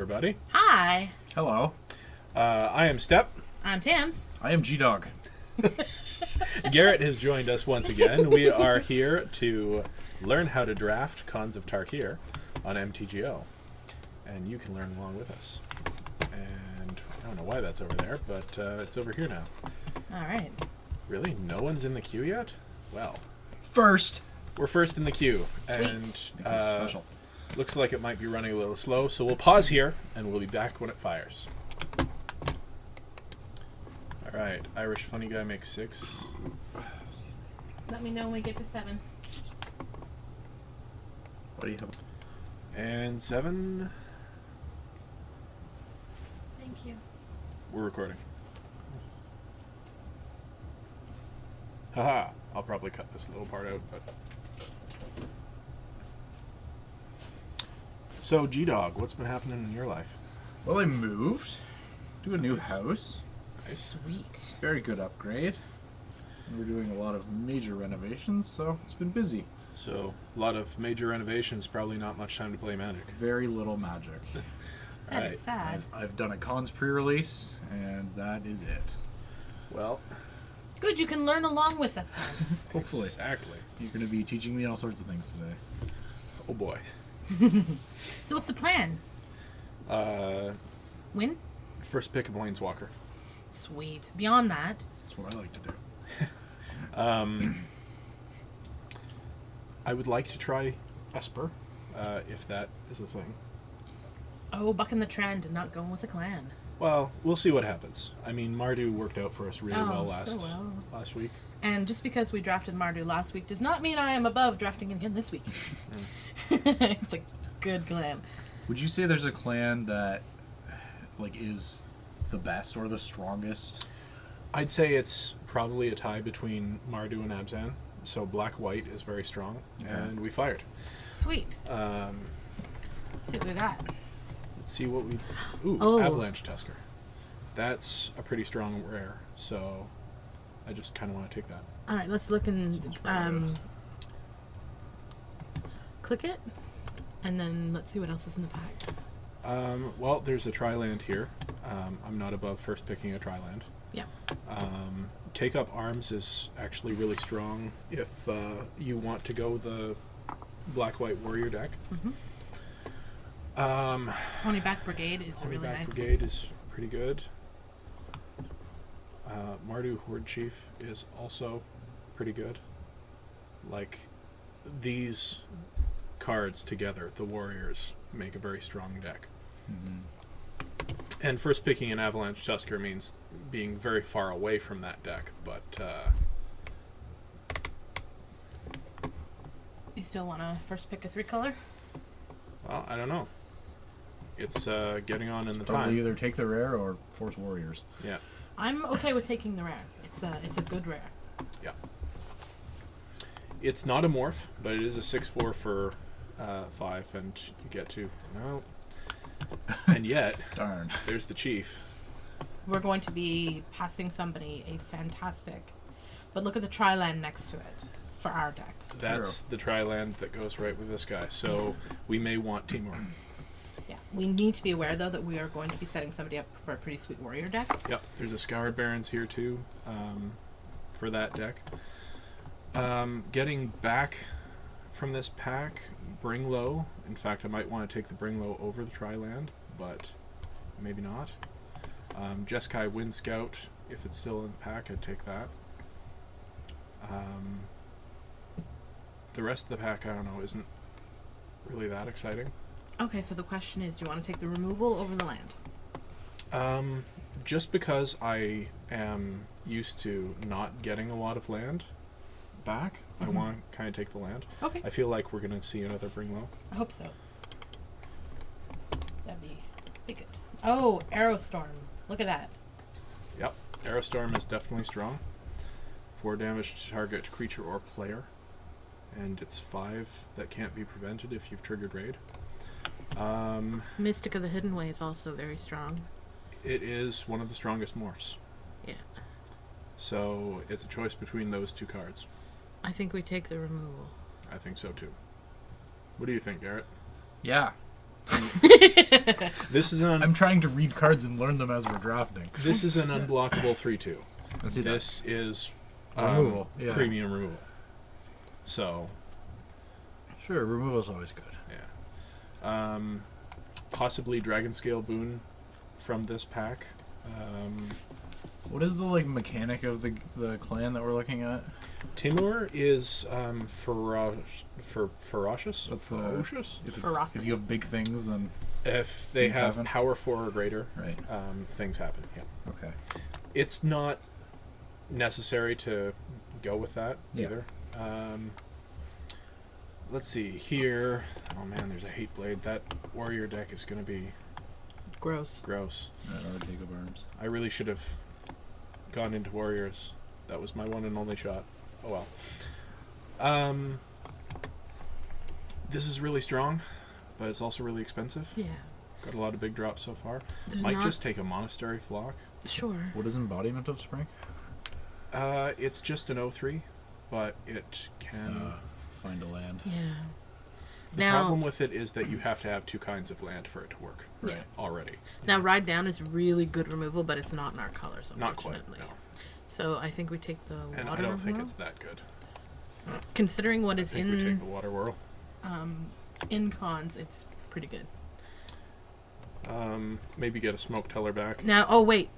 everybody. Hi. Hello. I am Step. I'm Tams. I am G-Dog. Garrett has joined us once again. We are here to learn how to draft Cons of Tarkir on MTGO. And you can learn along with us. And I don't know why that's over there, but it's over here now. All right. Really? No one's in the queue yet? Well. First. We're first in the queue. Sweet. And Makes us special. looks like it might be running a little slow, so we'll pause here, and we'll be back when it fires. Alright, Irish Funny Guy makes 6. Let me know when we get to 7. What do you have? And 7. Thank you. We're recording. Haha, I'll probably cut this little part out, but... So, G-Dog, what's been happening in your life? Well, I moved to a new house. Sweet. Very good upgrade. And we're doing a lot of major renovations, so it's been busy. So, a lot of major renovations, probably not much time to play Magic. Very little magic. That Right. is sad. I've done a cons pre-release, and that is it. Well, Good, you can learn along with us then. Hopefully. exactly. You're going to be teaching me all sorts of things today. Oh boy. So what's the plan? Win? First pick a Planeswalker. Sweet. Beyond that, That's what I like to do. I would like to try Esper, if that is a thing. bucking the trend and not going with a clan. Well, we'll see what happens. I mean, Mardu worked out for us really well so well. last week. And just because we drafted Mardu last week does not mean I am above drafting again this week. It's a good clan. Would you say there's a clan that is the best or the strongest? I'd say it's probably a tie between Mardu and Abzan. So black-white is very strong, and we fired. Sweet. Um, Let's see what we got. let's see what we... Ooh, Oh. Avalanche Tusker. That's a pretty strong rare, so I just kind of want to take that. All right, let's look and Sounds pretty good. click it, and then let's see what else is in the pack. Well, there's a Tri-Land here. I'm not above first picking a Tri-Land. Yeah. Take Up Arms is actually really strong if you want to go the black-white warrior deck. Ponyback Brigade is a really Ponyback nice. Brigade is pretty good. Mardu Horde Chief is also pretty good. Like, these cards together, the warriors, make a very strong deck. And first picking an Avalanche Tusker means being very far away from that deck, but You still want to first pick a 3-color? well, I don't know. It's getting on in the Probably time. either take the rare or force warriors. Yeah. I'm okay with taking the rare. It's a good rare. Yeah. It's not a morph, but it is a 6/4 for 5, and you get to... No. And yet, Darn. there's the chief. We're going to be passing somebody a fantastic, but look at the Tri-Land next to it for our deck. That's the Tri-Land that goes right with this guy. So we may want Timur. Yeah, we need to be aware though that we are going to be setting somebody up for a pretty sweet warrior deck. Yep, there's a Scoured Barons here too, for that deck. Getting back from this pack, Bring Low. In fact, I might want to take the Bring Low over the Tri-Land, but maybe not. Jeskai Wind Scout, if it's still in the pack, I'd take that. The rest of the pack, I don't know, isn't really that exciting. Okay, so the question is, do you want to take the removal over the land? Just because I am used to not getting a lot of land back, I want to kind of take the land. Okay, I feel like we're going to see another Bring Low. I hope so. That'd be good. Oh, Aerostorm. Look at that. Yep, Aerostorm is definitely strong. 4 damage to target creature or player. And it's 5 that can't be prevented if you've triggered raid. Mystic of the Hidden Way is also very strong. It is one of the strongest morphs. Yeah. So it's a choice between those 2 cards. I think we take the removal. I think so too. What do you think, Garrett? Yeah. This is I'm trying to read cards and learn them as we're drafting. this is an unblockable 3/2. I see that. This is Removal, yeah. premium removal. So Sure, removal's always good. yeah, possibly Dragon Scale Boon from this pack. What is the like mechanic of the clan that we're looking at? Timur is ferocious. What's the- Ferocious. If you have big things, then If they Things have happen? power 4 or greater, right. things happen. Yeah. Okay. It's not necessary to go with that Yeah. either. Let's see here. Oh man, there's a hate blade. That warrior deck is going to be Gross. gross. Another take of arms. I really should have gone into warriors. That was my one and only shot. Oh well. This is really strong, but it's also really expensive. Yeah. Got a lot of big drops so far. There's Might not- just take a monastery flock. Sure. What is embodiment of spring? It's just an 0/3, but it can. Find a land. Yeah. The Now- problem with it is that you have to have 2 kinds of land for it to work. Yeah. Already. Now, Ride Down is really good removal, but it's not in our colors, Not quite. unfortunately. No. So I think we take the water. And I don't think whirl. it's that good. Considering what I is think we take in the water whirl. in cons, it's pretty good. Maybe get a smoke teller back. Now, oh wait,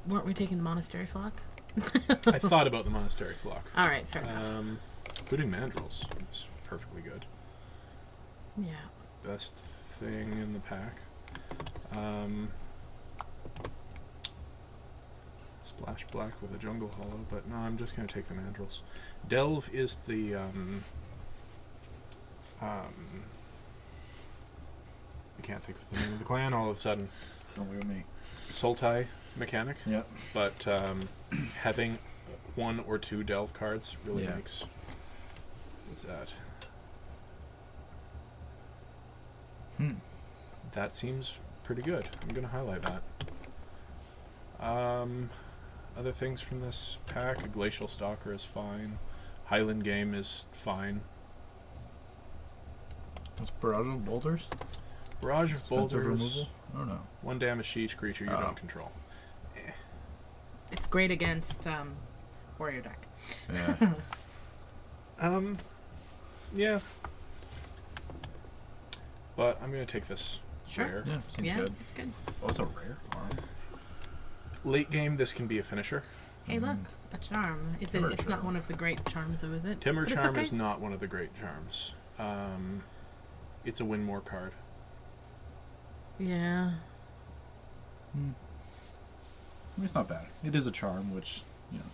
weren't we taking the monastery flock? I thought about the monastery flock. All right, fair enough. Including mandrels is perfectly good. Yeah. Best thing in the pack. Splash black with a jungle hollow, but no, I'm just going to take the mandrels. Delve is the I can't think of the name of the clan all of a sudden. Don't look at me. Sultai mechanic, Yep. but having 1 or 2 delve cards really Yeah. makes. What's that? That seems pretty good. I'm going to highlight that. Other things from this pack, a Glacial Stalker is fine. Highland Game is fine. What's Barrage of Boulders? Barrage of Expensive Boulders, removal? I don't know. 1 damage to each creature you Oh. don't control. It's great against warrior deck. Yeah. Yeah. But I'm going to take this Sure. rare. Yeah, seems Yeah, good. it's good. Oh, it's a rare. Wow. Late game, this can be a finisher. Hey, look, a charm. Is it? Timur It's not charm. one of the great charms, though, is it? Timur But it's Charm okay. is not one of the great charms. It's a win more card. Yeah. It's not bad. It is a charm, which, you know,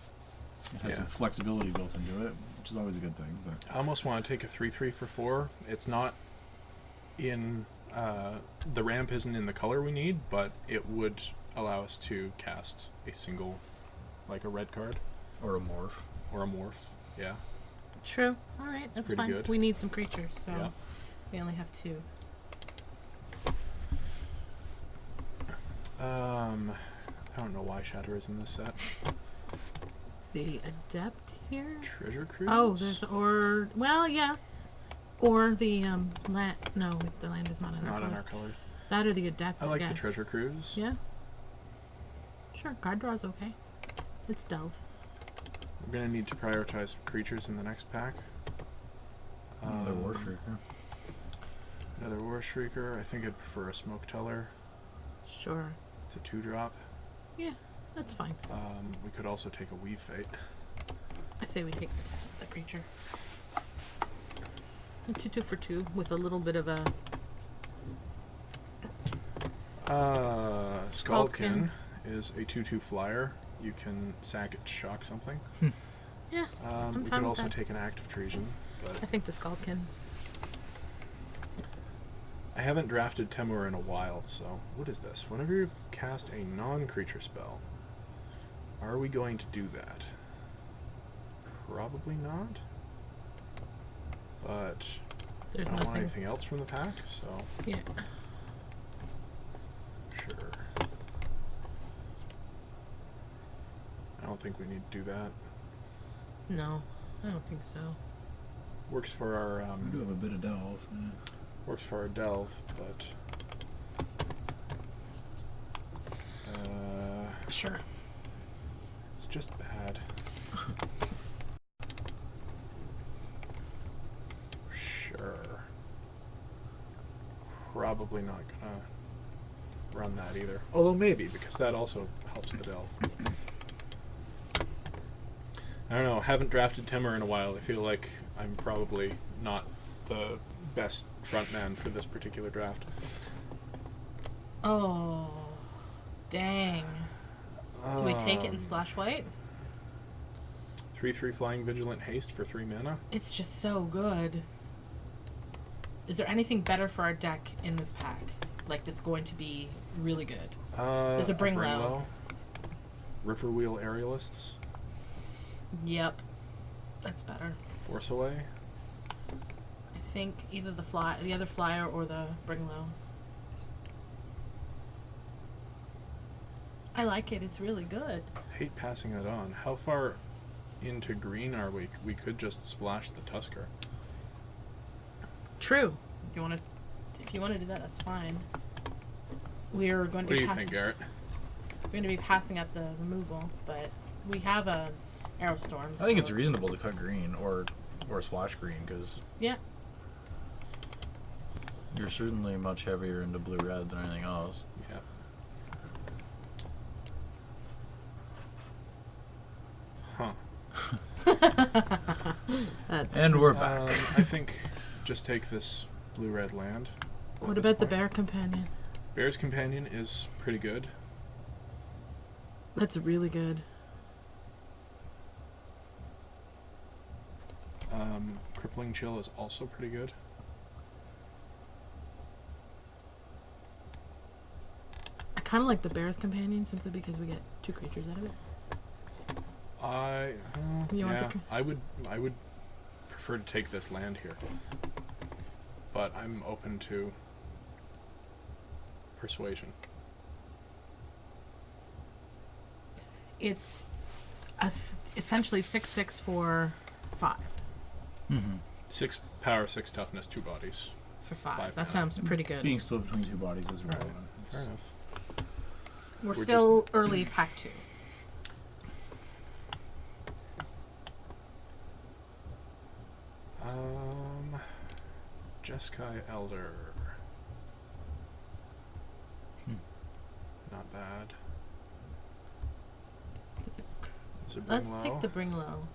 it has Yeah. some flexibility built into it, which is always a good thing. But I almost want to take a 3/3 for 4. It's not in the ramp isn't in the color we need, but it would allow us to cast a single, like a red card or a morph. or a morph. Yeah. True. All right, that's pretty fine. good. We need some creatures, so Yeah. we only have 2. I don't know why Shatter is in this set. The adept here. Treasure Cruise. Oh, there's yeah, or the land. No, the land is not It's in our not in our colors. colors. That or the adept. I like the guess. Treasure Cruise. Yeah. Sure, card draw's okay. It's delve. We're gonna need to prioritize some creatures in the next pack. Another War Shrieker. Another War Shrieker. I think I'd prefer a Smoke Teller. Sure. It's a 2-drop. Yeah, that's fine. We could also take a Weave Fate. I say we take the creature. 2/2 for 2 with a little bit of a. Skullkin is a 2/2 flyer. You can sack it to shock something. Yeah, I'm We fine could with also that. take an Active Treason, I but think the Skullkin. I haven't drafted Temur in a while, so what is this? Whenever you cast a non-creature spell, are we going to do that? Probably not. But There's I don't want nothing. anything else from the pack, so Yeah. sure. I don't think we need to do that. No, I don't think so. Works for our We do have a bit of delve. Yeah. works for our delve, but Sure. It's just bad. Sure. Probably not gonna run that either. Although maybe, because that also helps the delve. I don't know. Haven't drafted Timur in a while. I feel like I'm probably not the best front man for this particular draft. Oh, dang. Can we take it and splash white? 3/3 flying vigilant haste for 3 mana. It's just so good. Is there anything better for our deck in this pack? Like, that's going to be really good? There's a Bring Low. Riverwheel Aerialists. Yep. That's better. Force Away. I think either the other flyer or the Bring Low. I like it. It's really good. Hate passing it on. How far into green are we? We could just splash the Tusker. True. If you want to do that, that's fine. We're going to What be do you think, Garrett? We're going to be passing up the removal, but we have a Aerostorm. I think it's reasonable to cut green or splash green because yeah, you're certainly much heavier into blue-red than anything else. Yeah. Huh. And we're back. I think just take this blue-red land. What about the Bear Companion? Bear's Companion is pretty good. That's really good. Crippling Chill is also pretty good. I kind of like the Bear's Companion simply because we get 2 creatures out of it. I would prefer to take this land here, but I'm open to persuasion. It's essentially 6/6 for 5. Mm-hmm. 6 power, 6 toughness, 2 bodies. For 5. 5 That mana. sounds pretty good. Being split between 2 bodies is relevant. Fair enough. We're We're still early pack 2. Jeskai Elder. Not bad. Is it Let's Bring Low? take the Bring Low.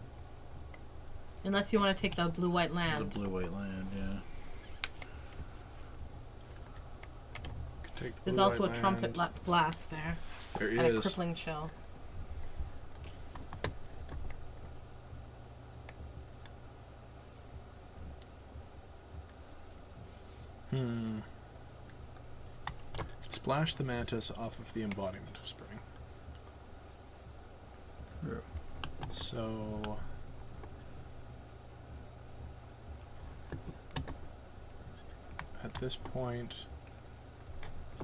Unless you want to take the blue-white land. The blue-white land, yeah. Could take the There's blue-white also a Trumpet land. Blast there. There And a is. Crippling Chill. Splash the Mantis off of the Embodiment of Spring. True. So at this point,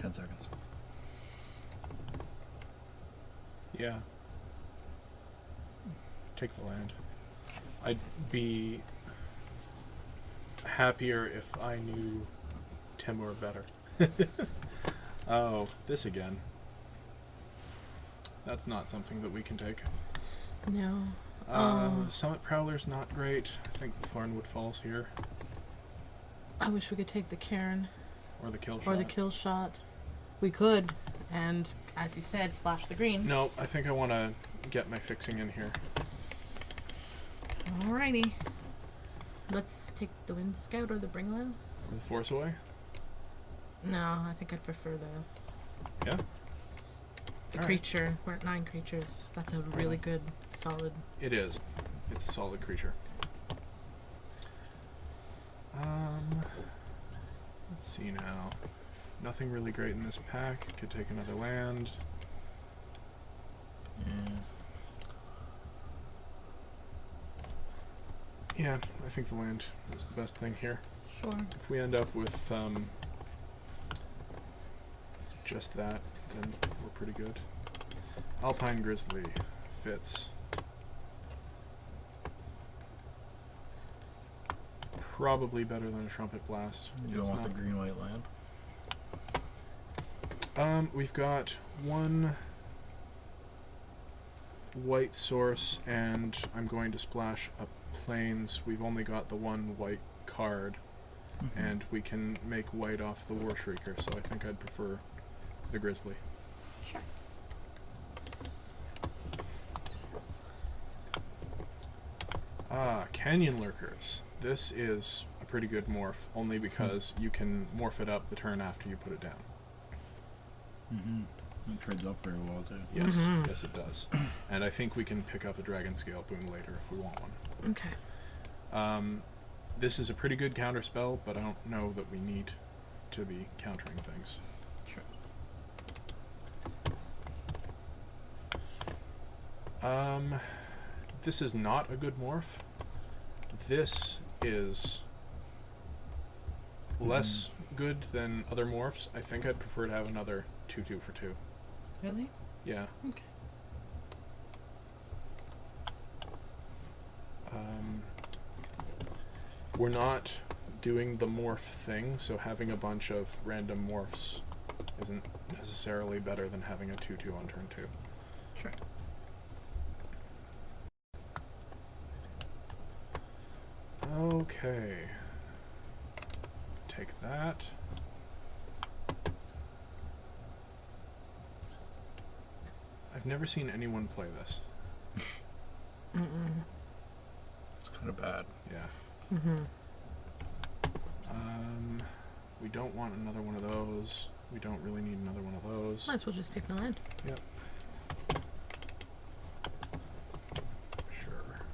10 seconds. yeah, take the land. I'd be happier if I knew Timur better. Oh, this again. That's not something that we can take. No. Summit Prowler's not great. I think the Thornwood falls here. I wish we could take the Cairn. Or the Kill Shot. Or the Kill Shot. We could. And, as you said, splash the green. No, I think I want to get my fixing in here. Alrighty. Let's take the Wind Scout or the Bring Low. The Force Away? No, I think I'd prefer the Yeah? Alright. creature. We're at 9 creatures. That's a really good, solid. It is. It's a solid creature. Let's see now. Nothing really great in this pack. Could take another land. Yeah. Yeah, I think the land is the best thing here. Sure. If we end up with just that, then we're pretty good. Alpine Grizzly fits. Probably better than a Trumpet Blast. You don't It's want the not- green-white land? We've got one white source, and I'm going to splash a plains. We've only got the one white card, and we can make white off the War Shrieker, so I think I'd prefer the Grizzly. Sure. Canyon Lurkers. This is a pretty good morph, only because you can morph it up the turn after you put it down. It trades up very well too. Yes, yes it does. And I think we can pick up a Dragon Scale Boom later if we want one. Okay. This is a pretty good counter spell, but I don't know that we need to be countering things. Sure. This is not a good morph. This is less good than other morphs. I think I'd prefer to have another 2/2 for 2. Really? Yeah. Okay. We're not doing the morph thing, so having a bunch of random morphs isn't necessarily better than having a 2/2 on turn 2. Sure. Okay. Take that. I've never seen anyone play this. It's kind of bad. Yeah. We don't want another one of those. We don't really need another one of those. Might as well just take the land. Yep. Sure.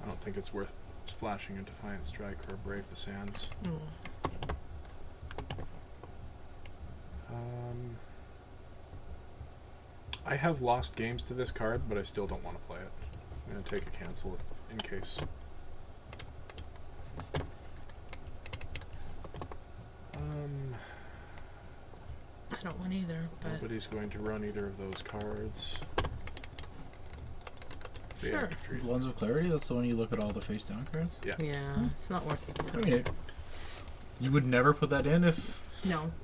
I don't think it's worth splashing a Defiant Strike or Brave the Sands. I have lost games to this card, but I still don't want to play it. I'm going to take a cancel in case. I don't want either, but Nobody's going to run either of those cards. Sure. Active Treason. Lens of Clarity, that's the one you look at all the face down cards? Yeah. yeah, it's not worth it. I mean, you would never put that in if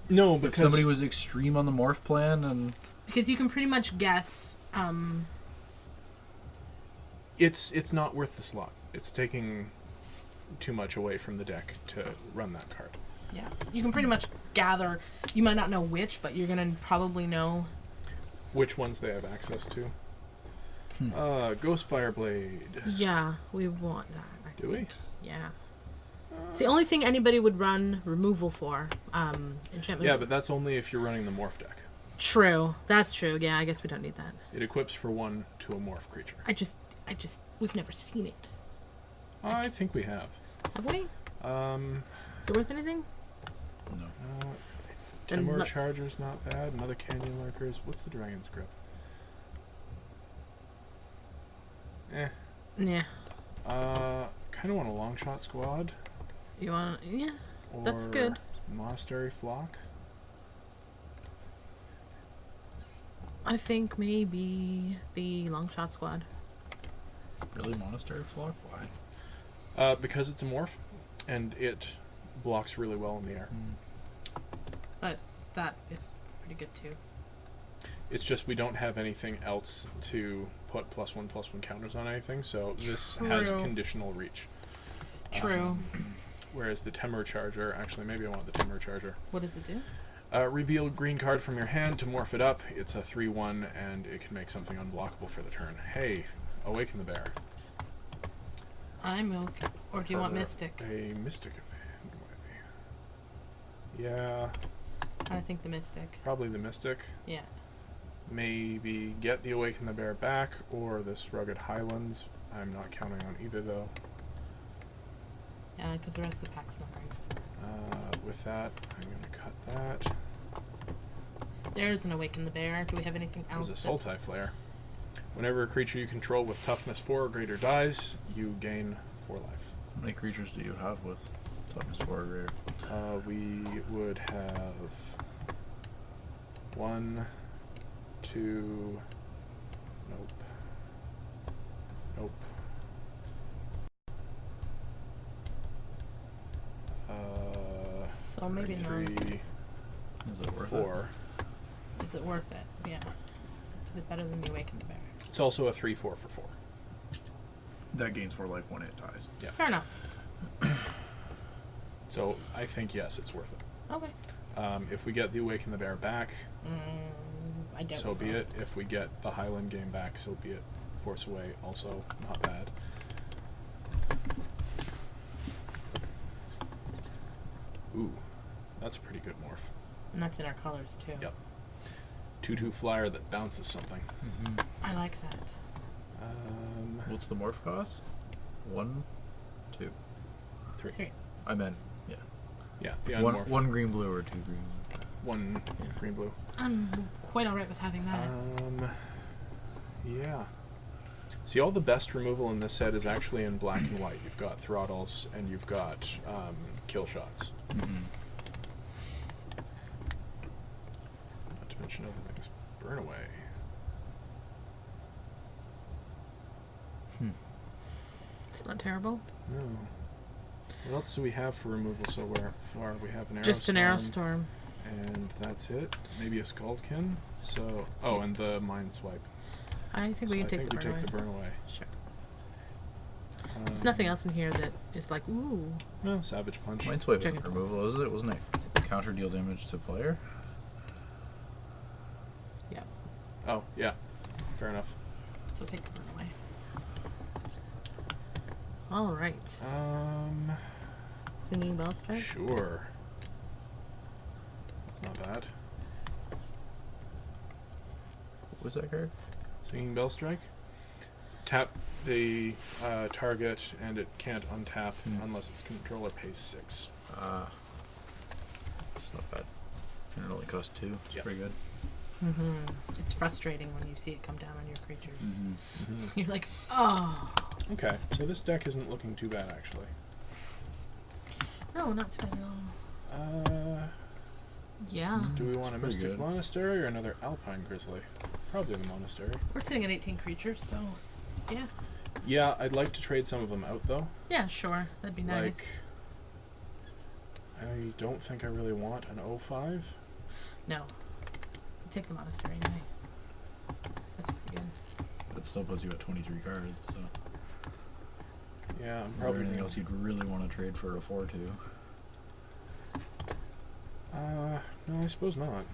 No, because somebody was extreme on the morph plan and... because you can pretty much guess. it's not worth the slot. It's taking too much away from the deck to run that card. Yeah, you can pretty much gather. You might not know which, but you're gonna probably know Which ones they have access to. Ghost Fireblade. Yeah, we want that. I Do we? think. Yeah. It's the only thing anybody would run removal for. Enchantment. Yeah, but that's only if you're running the morph deck. True. That's true. Yeah, I guess we don't need that. It equips for 1 to a morph creature. We've never seen it. I think we have. Have we? Is it worth anything? No. Then Timor let's- Charger's not bad. Another Canyon Lurkers. What's the Dragon's Grip? Yeah. Kind of want a long shot squad. You want? Yeah. Or That's good. Monastery Flock. I think maybe the long shot squad. Really? Monastery Flock? Why? Because it's a morph, and it blocks really well in the air. But that is pretty good too. It's just we don't have anything else to put +1/+1 counters on anything, so this has True. conditional reach. True. Whereas the Timor Charger, actually maybe I want the Timor Charger. What does it do? Reveal a green card from your hand to morph it up. It's a 3/1, and it can make something unblockable for the turn. Hey, Awaken the Bear. I'm okay. Or do you want For Mystic? A Mystic event, maybe. Yeah, I think the Mystic. probably the Mystic. Yeah. Maybe get the Awaken the Bear back, or this Rugged Highlands. I'm not counting on either, though. Yeah, because the rest of the pack's not great. With that, I'm going to cut that. There's an Awaken the Bear. Do we have anything else? There's a Sultai Flare. Whenever a creature you control with toughness 4 or greater dies, you gain 4 life. How many creatures do you have with toughness 4 or greater? We would have 1, 2. Nope. Nope. So maybe 3, not. Is it worth 4. Is it worth it? Yeah. Is it better than the Awaken the Bear? It's also a 3/4 for 4. That gains 4 life when it dies. Yeah. Fair enough. So I think yes, it's worth it. Okay. If we get the Awaken the Bear back, I don't so be know. it. If we get the Highland game back, so be it. Force Away, also not bad. Ooh, that's a pretty good morph. And that's in our colors too. Yep. 2/2 flyer that bounces something. Mm-hmm. I like that. What's the morph cost? 1, 2. 3. 3. I meant, Yeah, the one, unmorph. 1 green blue or 2 green. 1 green blue. I'm quite alright with having that. Yeah. See, all the best removal in this set is actually in black and white. You've got throttles and you've got kill shots. Mm-hmm. Not to mention other things. Burn away. It's not terrible. No. What else do we have for removal so far? We have an Aerostorm. Just an Aerostorm. And that's it. Maybe a Skuldkin. So, oh, and the Mind Swipe. I think we can take the burn away. the burn away. Sure. There's nothing else in here that is like, ooh. No, Savage Punch. Mind Swipe Dragon isn't removal, is it? Wasn't it counter deal damage to player? Yeah. Oh, yeah. Fair enough. So take the burn away. Alright. Singing Bell Strike? Sure. That's not bad. What was that card? Singing Bell Strike. Tap the target, and it can't untap unless its controller pays 6. It's not bad. And it only costs 2. It's Yep. pretty good. Mm-hmm. It's frustrating when you see it come down on your creatures. Mm-hmm. You're like, oh. Okay, so this deck isn't looking too bad, actually. No, not too bad at all. Yeah. Do we want a pretty Mystic good. Monastery or another Alpine Grizzly? Probably the Monastery. We're sitting at 18 creatures, so yeah. Yeah, I'd like to trade some of them out, though. Yeah, sure. That'd be nice. Like, I don't think I really want an 05. No. Take the Monastery anyway. That's pretty good. It still puts you at 23 cards, so. Yeah, I'm Is there probably anything else you'd really want to trade for a 4-2? No, I suppose not.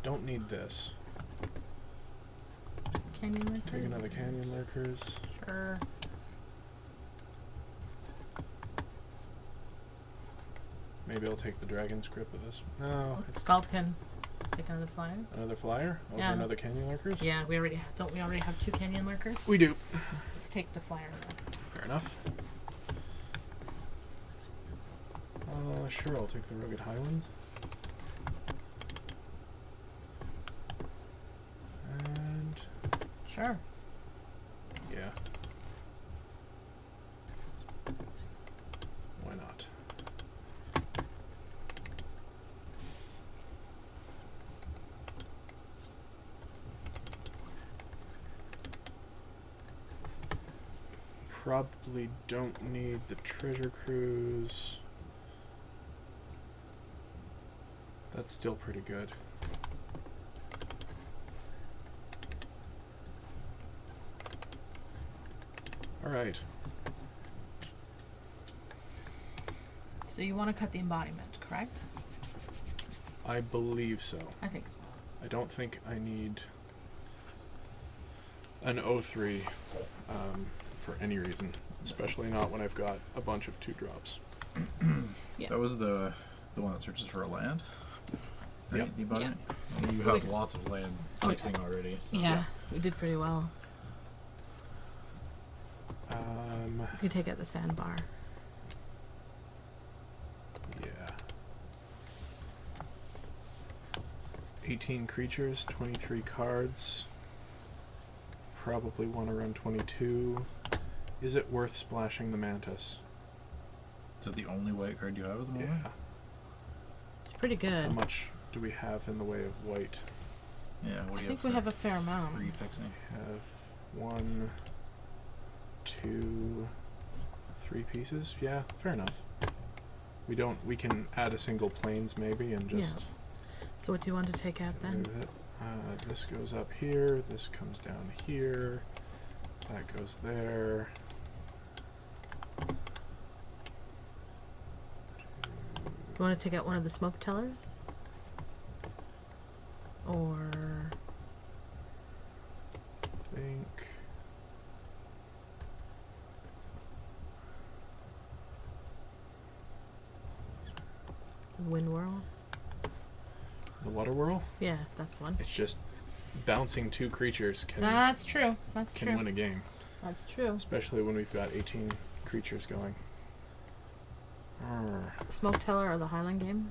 Don't need this. Canyon Lurkers? Take another Canyon Lurkers. Sure. Maybe I'll take the Dragon's Grip with this. No, it's Skullkin. Take another flyer. another flyer over Yeah. another Canyon Lurkers. Yeah, we already don't we already have 2 Canyon Lurkers? We do. Let's take the flyer then. Fair enough. Sure, I'll take the Rugged Highlands. And Sure. yeah. Why not? Probably don't need the Treasure Cruise. That's still pretty good. Alright. So you want to cut the embodiment, correct? I believe so. I think so. I don't think I need an 03 for any reason, especially not when I've got a bunch of 2-drops. Yeah. That was the one that searches for a land? Right? Yep. You bought Yeah. it? And you have lots of land Oh, yeah. fixing already. So. Yeah, we did pretty well. Um, You could take out the sandbar. yeah. 18 creatures, 23 cards. Probably want to run 22. Is it worth splashing the Mantis? Is it the only white card you have at the moment? Yeah. It's pretty How good. much do we have in the way of white? Yeah, what I do you think have we for have a fair amount. free fixing? We have 1, 2, 3 pieces. Yeah, fair enough. We can add a single planes maybe and just. Yeah. So what do you want to take out then? Move it. This goes up here. This comes down here. That goes there. You want to take out one of the smoke tellers? Or Think. wind whirl? The water whirl? Yeah, that's one. It's just bouncing two creatures That's true. That's can true. win a game. That's true. Especially when we've got 18 creatures going. Smoke teller or the Highland game?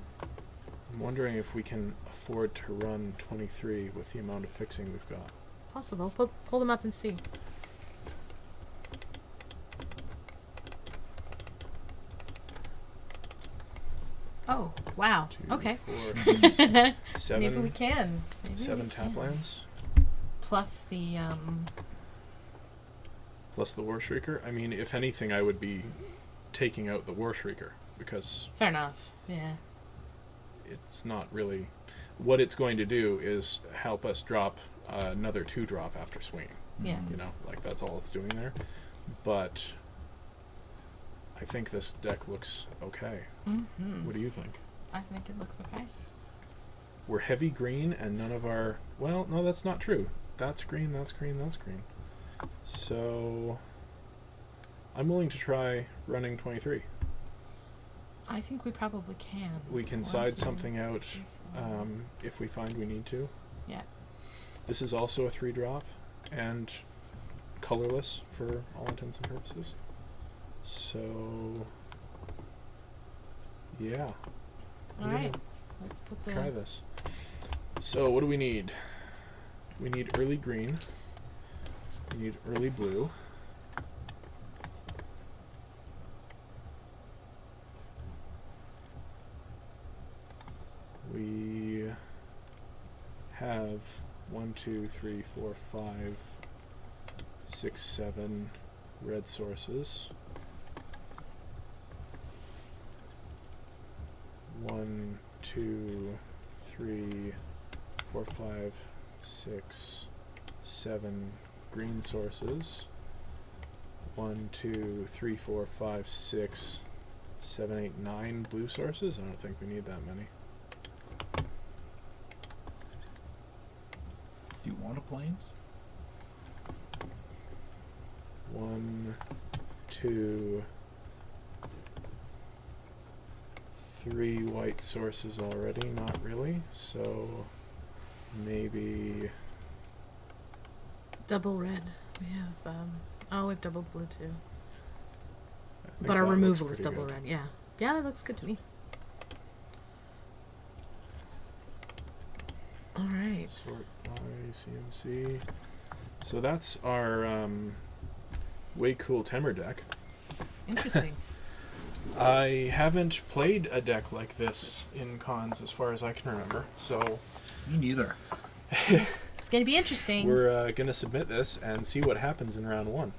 I'm wondering if we can afford to run 23 with the amount of fixing we've got. Possible. Pull them up and see. Oh, wow. 2, Okay. 4, 6, 7. Maybe we can. Maybe 7 we tap can. lands. Plus the Plus the War Shrieker. I mean, if anything, I would be taking out the War Shrieker because fair enough. Yeah. it's not really. What it's going to do is help us drop another 2-drop after swinging. Yeah. You know, like that's all it's doing there. But I think this deck looks okay. Mm-hmm. What do you think? I think it looks okay. We're heavy green and none of our... Well, no, that's not true. That's green, that's green, that's green. So I'm willing to try running 23. I think we probably can. We can 1, side 2, something out 3, 4. if we find we need to. Yeah. This is also a 3-drop and colorless for all intents and purposes. So, yeah. All right. Let's put the. Try this. So, what do we need? We need early green. We need early blue. We have 1, 2, 3, 4, 5, 6, 7 red sources. 1, 2, 3, 4, 5, 6, 7 green sources. 1, 2, 3, 4, 5, 6, 7, 8, 9 blue sources. I don't think we need that many. Do you want a planes? 1, 2, 3 white sources already. Not really. So maybe Double red. We have. Oh, we have double blue too. I think But our that looks removal is pretty double good. red. Yeah. Yeah, that looks good to me. All right. Sort by CMC. So that's our way cool Temur deck. Interesting. I haven't played a deck like this in cons as far as I can remember. So Me neither. It's gonna be interesting. we're going to submit this and see what happens in round 1.